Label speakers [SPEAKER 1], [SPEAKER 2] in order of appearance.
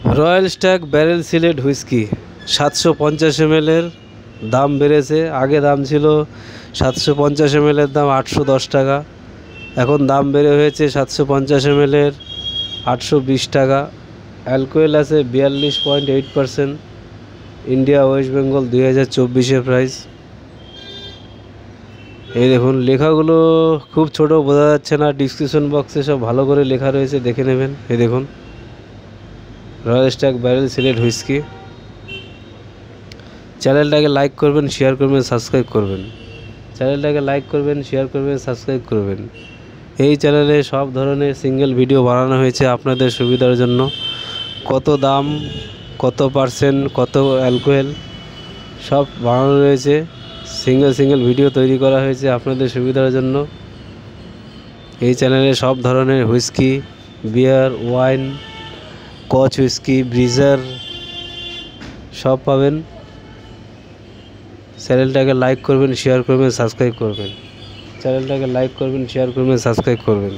[SPEAKER 1] Royal Stag barrel select whisky 750 ml এর দাম বেড়েছে। আগে দাম ছিল 750 ml এর দাম 810 টাকা, এখন দাম বেড়ে হয়েছে 750 ml এর 820 টাকা। অ্যালকোহল আছে 42.8%। India West Bengal 2024 price. এই দেখুন লেখাগুলো খুব ছোট, বোঝা যাচ্ছে না, ডিসক্রিপশন বক্সে সব ভালো করে লেখা রয়েছে, দেখে নেবেন। এই দেখুন royal Stag barrel select whisky. চ্যানেলটাকে লাইক করবেন, শেয়ার করবেন, সাবস্ক্রাইব করবেন। চ্যানেলটাকে লাইক করবেন, শেয়ার করবেন, সাবস্ক্রাইব করবেন। এই চ্যানেলে সব ধরনের সিঙ্গেল ভিডিও বানানো হয়েছে আপনাদের সুবিধার জন্য। কত দাম, কত পার্সেন্ট, কত অ্যালকোহল সব বানানো রয়েছে। সিঙ্গেল ভিডিও তৈরি করা হয়েছে আপনাদের সুবিধার জন্য। এই চ্যানেলে সব ধরনের হুইস্কি, বিয়ার, ওয়াইন, কচ হুইস্কি, ব্রিজার সব পাবেন। চ্যানেলটাকে লাইক করবেন, শেয়ার করবেন, সাবস্ক্রাইব করবেন। চ্যানেলটাকে লাইক করবেন, শেয়ার করবেন, সাবস্ক্রাইব করবেন।